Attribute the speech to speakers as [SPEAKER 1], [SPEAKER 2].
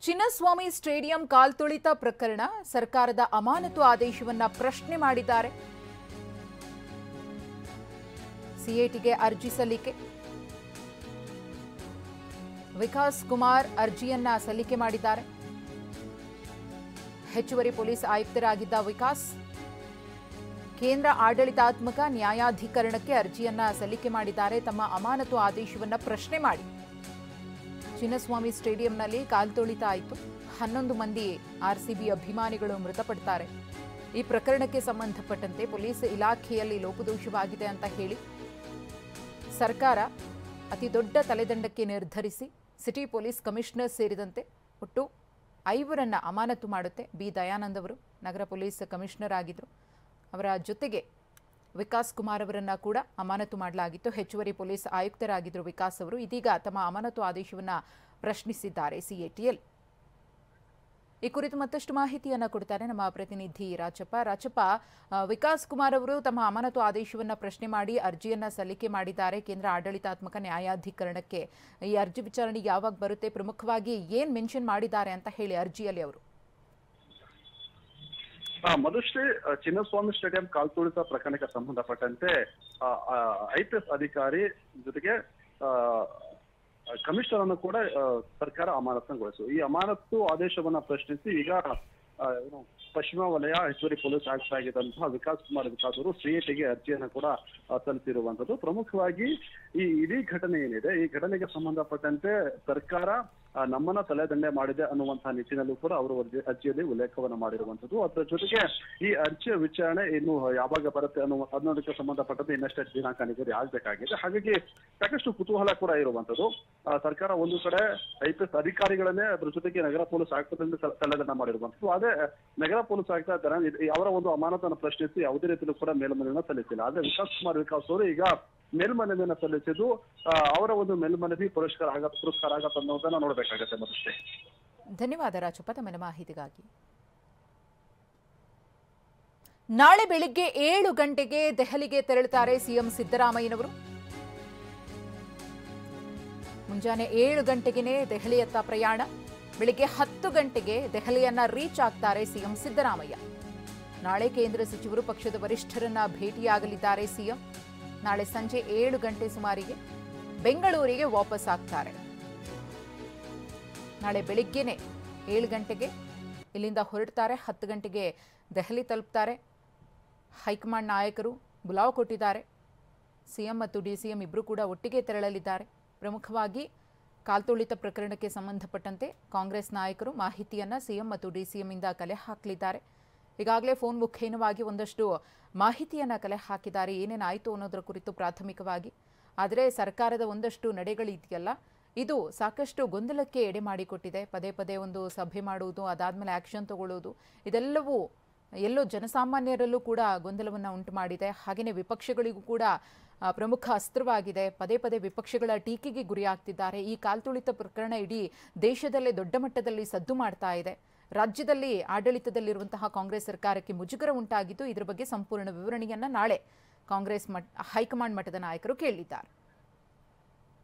[SPEAKER 1] Chinnaswamy stadium ಕಾಲ್ತುಳಿತ ಪ್ರಕರಣ ಸರ್ಕಾರದ ಅಮಾನತು ಆದೇಶವನ್ನ ಪ್ರಶ್ನೆ ಮಾಡಿದ್ದಾರೆ. ಸಿಎಟಿಗೆ ಅರ್ಜಿ ಸಲ್ಲಿಕೆ. ವಿಕಾಸ್ ಕುಮಾರ್ ಅರ್ಜಿಯನ್ನ ಸಲ್ಲಿಕೆ ಮಾಡಿದ್ದಾರೆ. ಹೆಚ್ಚುವರಿ ಪೊಲೀಸ್ ಆಯುಕ್ತರಾಗಿದ್ದ ವಿಕಾಸ್ ಕೇಂದ್ರ ಆಡಳಿತಾತ್ಮಕ ನ್ಯಾಯಾಧಿಕರಣಕ್ಕೆ ಅರ್ಜಿಯನ್ನ ಸಲ್ಲಿಕೆ ಮಾಡಿದ್ದಾರೆ. ತಮ್ಮ ಅಮಾನತು ಆದೇಶವನ್ನ ಪ್ರಶ್ನೆ ಮಾಡಿ ಚಿನ್ನಸ್ವಾಮಿ ಸ್ಟೇಡಿಯಂನಲ್ಲಿ ಕಾಲ್ತುಳಿತ ಆಯಿತು. 11 ಮಂದಿ ಆರ್ಸಿಬಿ ಅಭಿಮಾನಿಗಳು ಮೃತಪಡ್ತಾರೆ. ಈ ಪ್ರಕರಣಕ್ಕೆ ಸಂಬಂಧಪಟ್ಟಂತೆ ಪೊಲೀಸ್ ಇಲಾಖೆಯಲ್ಲಿ ಲೋಪದೋಷವಾಗಿದೆ ಅಂತ ಹೇಳಿ ಸರ್ಕಾರ ಅತಿ ದೊಡ್ಡ ತಲೆದಂಡಕ್ಕೆ ನಿರ್ಧರಿಸಿ ಸಿಟಿ ಪೊಲೀಸ್ ಕಮಿಷನರ್ ಸೇರಿದಂತೆ ಒಟ್ಟು 5ರನ್ನ ಅಮಾನತು ಮಾಡುತ್ತೆ. ಬಿ ದಯಾನಂದ್ ಅವರು ನಗರ ಪೊಲೀಸ್ ಕಮಿಷನರ್ ಆಗಿದ್ದರು. ಅವರ ಜೊತೆಗೆ ವಿಕಾಸ್ ಕುಮಾರ್ ಅವರನ್ನ ಕೂಡ ಅಮಾನತು ಮಾಡಲಾಗಿತ್ತು. ಹೆಚ್ಚುವರಿ ಪೊಲೀಸ್ ಆಯುಕ್ತರಾಗಿದ್ದರು ವಿಕಾಸ್ ಅವರು. ಇದೀಗ ತಮ್ಮ ಅಮಾನತು ಆದೇಶವನ್ನ ಪ್ರಶ್ನಿಸಿದ್ದಾರೆ ಸಿಎಟಿಯಲ್ಲಿ. ಈ ಕುರಿತು ಮತ್ತಷ್ಟು ಮಾಹಿತಿಯನ್ನ ಕೊಡ್ತಾರೆ ನಮ್ಮ ಪ್ರತಿನಿಧಿ ರಾಚಪ್ಪ. ವಿಕಾಸ್ ಕುಮಾರ್ ಅವರು ತಮ್ಮ ಅಮಾನತು ಆದೇಶವನ್ನ ಪ್ರಶ್ನೆ ಮಾಡಿ ಅರ್ಜಿಯನ್ನ ಸಲ್ಲಿಕೆ ಮಾಡಿದ್ದಾರೆ ಕೇಂದ್ರ ಆಡಳಿತಾತ್ಮಕ ನ್ಯಾಯಾಧಿಕರಣಕ್ಕೆ. ಈ ಅರ್ಜಿ ವಿಚಾರಣೆ ಯಾವಾಗ ಬರುತ್ತೆ, ಪ್ರಮುಖವಾಗಿ ಏನ್ ಮೆನ್ಷನ್ ಮಾಡಿದ್ದಾರೆ ಅಂತ ಹೇಳಿ ಅರ್ಜಿಯಲ್ಲಿ ಅವರು?
[SPEAKER 2] ಮಧುಶ್ರೀ, ಚಿನ್ನಸ್ವಾಮಿ ಸ್ಟೇಡಿಯಂ ಕಾಲ್ತುಳಿತ ಪ್ರಕರಣಕ್ಕೆ ಸಂಬಂಧಪಟ್ಟಂತೆ ಐಪಿಎಸ್ ಅಧಿಕಾರಿ ಜೊತೆಗೆ ಕಮಿಷನರ್ ಅನ್ನು ಕೂಡ ಸರ್ಕಾರ ಅಮಾನತುಗೊಳಿಸಿತು. ಈ ಅಮಾನತು ಆದೇಶವನ್ನ ಪ್ರಶ್ನಿಸಿ ಈಗ ಪಶ್ಚಿಮ ವಲಯ ಹೆಚ್ಚುವರಿ ಪೊಲೀಸ್ ಆಯುಕ್ತ ಆಗಿದ್ದಂತಹ ವಿಕಾಸ್ ಕುಮಾರ್ ಅವರು ಸಿಎಟಿಗೆ ಅರ್ಜಿಯನ್ನು ಕೂಡ ಸಲ್ಲಿಸಿರುವಂತದ್ದು. ಪ್ರಮುಖವಾಗಿ ಈ ಇಡೀ ಘಟನೆ ಏನಿದೆ, ಈ ಘಟನೆಗೆ ಸಂಬಂಧಪಟ್ಟಂತೆ ಸರ್ಕಾರ ನಮ್ಮನ್ನ ತಲೆದಂಡೆ ಮಾಡಿದೆ ಅನ್ನುವಂತಹ ನಿಟ್ಟಿನಲ್ಲೂ ಕೂಡ ಅವರು ಅರ್ಜಿಯಲ್ಲಿ ಉಲ್ಲೇಖವನ್ನ ಮಾಡಿರುವಂತದ್ದು. ಅದರ ಜೊತೆಗೆ ಈ ಅರ್ಜಿಯ ವಿಚಾರಣೆ ಇನ್ನು ಯಾವಾಗ ಬರುತ್ತೆ ಅನ್ನೋದಕ್ಕೆ ಸಂಬಂಧಪಟ್ಟಂತೆ ಇನ್ನಷ್ಟೇ ದಿನಾಂಕ ನಿಗದಿ ಆಗ್ಬೇಕಾಗಿದೆ. ಹಾಗಾಗಿ ಸಾಕಷ್ಟು ಕುತೂಹಲ ಕೂಡ ಇರುವಂತದ್ದು. ಸರ್ಕಾರ ಒಂದು ಕಡೆ ಐಪಿಎಸ್ ಅಧಿಕಾರಿಗಳನ್ನೇ ಅದರ ಜೊತೆಗೆ ನಗರ ಪೊಲೀಸ್ ಆಯುಕ್ತರಿಂದ ತಲೆದಂಡ ಮಾಡಿರುವಂತದ್ದು. ಅದೇ ನಗರ ಪೊಲೀಸ್ ಆಯುಕ್ತ ಅವರ ಒಂದು ಅಮಾನತನ್ನು ಪ್ರಶ್ನಿಸಿ ಯಾವುದೇ ರೀತಿಯಲ್ಲೂ ಕೂಡ ಮೇಲ್ಮನವಿಯನ್ನ ಸಲ್ಲಿಸಿಲ್ಲ. ಆದ್ರೆ ವಿಕಾಸ್ ಅವರು ಈಗ ಮೇಲ್ಮನವಿಯನ್ನ ಸಲ್ಲಿಸಿದ್ದು ಅವರ ಒಂದು ಮೇಲ್ಮನವಿ ಪುರಸ್ಕಾರ ಆಗತ್ತೆ ಅನ್ನೋದನ್ನ ನೋಡ್ಬೇಕಾಗತ್ತೆ. ಮತ್ತೆ
[SPEAKER 1] ಧನ್ಯವಾದ ರಾಜಪ್ಪ ತಮ್ಮ ಮಾಹಿತಿಗಾಗಿ. ನಾಳೆ ಬೆಳಿಗ್ಗೆ 7 ಗಂಟೆಗೆ ದೆಹಲಿಗೆ ತೆರಳುತ್ತಾರೆ ಸಿಎಂ ಸಿದ್ದರಾಮಯ್ಯನವರು. ಮುಂಜಾನೆ 7 ಗಂಟೆಗೆ ದೆಹಲಿಯತ್ತ ಪ್ರಯಾಣ. ಬೆಳಿಗ್ಗೆ 10 ಗಂಟೆಗೆ ದೆಹಲಿಯನ್ನ ರೀಚ್ ಆಗ್ತಾರೆ ಸಿಎಂ ಸಿದ್ದರಾಮಯ್ಯ. ನಾಳೆ ಕೇಂದ್ರ ಸಚಿವರು ಪಕ್ಷದ ವರಿಷ್ಠರನ್ನ ಭೇಟಿಯಾಗಲಿದ್ದಾರೆ ಸಿಎಂ. ನಾಳೆ ಸಂಜೆ 7 ಗಂಟೆ ಸುಮಾರಿಗೆ ಬೆಂಗಳೂರಿಗೆ ವಾಪಸ್ ಆಗ್ತಾರೆ. ನಾಳೆ ಬೆಳಿಗ್ಗೆನೆ 7 ಗಂಟೆಗೆ ಇಲ್ಲಿಂದ ಹೊರಡ್ತಾರೆ. 10 ಗಂಟೆಗೆ ದೆಹಲಿ ತಲುಪ್ತಾರೆ. ಹೈಕಮಾಂಡ್ ನಾಯಕರು ಬುಲಾವ್ ಕೊಟ್ಟಿದ್ದಾರೆ. ಸಿಎಂ ಮತ್ತು ಡಿಸಿಎಂ ಇಬ್ಬರು ಕೂಡ ಒಟ್ಟಿಗೆ ತೆರಳಲಿದ್ದಾರೆ. ಪ್ರಮುಖವಾಗಿ ಕಾಲ್ತುಳಿತ ಪ್ರಕರಣಕ್ಕೆ ಸಂಬಂಧಪಟ್ಟಂತೆ ಕಾಂಗ್ರೆಸ್ ನಾಯಕರು ಮಾಹಿತಿಯನ್ನ ಸಿಎಂ ಮತ್ತು ಡಿಸಿಎಂ ಇಂದ ಕಲೆ ಹಾಕಲಿದ್ದಾರೆ. ಈಗಾಗಲೇ ಫೋನ್ ಮುಖೇನವಾಗಿ ಒಂದಷ್ಟು ಮಾಹಿತಿಯನ್ನ ಕಲೆ ಹಾಕಿದ್ದಾರೆ, ಏನೇನಾಯಿತು ಅನ್ನೋದರ ಕುರಿತು ಪ್ರಾಥಮಿಕವಾಗಿ. ಆದರೆ ಸರ್ಕಾರದ ಒಂದಷ್ಟು ನಡೆಗಳಿದೆಯಲ್ಲ, ಇದು ಸಾಕಷ್ಟು ಗೊಂದಲಕ್ಕೆ ಎಡೆ ಮಾಡಿಕೊಟ್ಟಿದೆ. ಪದೇ ಪದೇ ಒಂದು ಸಭೆ ಮಾಡುವುದು, ಅದಾದ್ಮೇಲೆ ಆಕ್ಷನ್ ತಗೊಳ್ಳೋದು, ಇದೆಲ್ಲವೂ ಎಲ್ಲೋ ಜನಸಾಮಾನ್ಯರಲ್ಲೂ ಕೂಡ ಗೊಂದಲವನ್ನು ಉಂಟು ಮಾಡಿದೆ. ಹಾಗೆಯೇ ವಿಪಕ್ಷಗಳಿಗೂ ಕೂಡ ಪ್ರಮುಖ ಅಸ್ತ್ರವಾಗಿದೆ. ಪದೇ ಪದೇ ವಿಪಕ್ಷಗಳ ಟೀಕೆಗೆ ಗುರಿಯಾಗ್ತಿದ್ದಾರೆ. ಈ ಕಾಲ್ತುಳಿತ ಪ್ರಕರಣ ಇಡೀ ದೇಶದಲ್ಲೇ ದೊಡ್ಡ ಮಟ್ಟದಲ್ಲಿ ಸದ್ದು ಮಾಡ್ತಾ ಇದೆ. ರಾಜ್ಯದಲ್ಲಿ ಆಡಳಿತದಲ್ಲಿರುವಂತಹ ಕಾಂಗ್ರೆಸ್ ಸರ್ಕಾರಕ್ಕೆ ಮುಜುಗರ ಉಂಟಾಗಿದ್ದು, ಇದರ ಬಗ್ಗೆ ಸಂಪೂರ್ಣ ವಿವರಣೆಯನ್ನ ನಾಳೆ ಕಾಂಗ್ರೆಸ್ ಹೈಕಮಾಂಡ್ ಮಟ್ಟದ ನಾಯಕರು ಕೇಳಿದ್ದಾರೆ.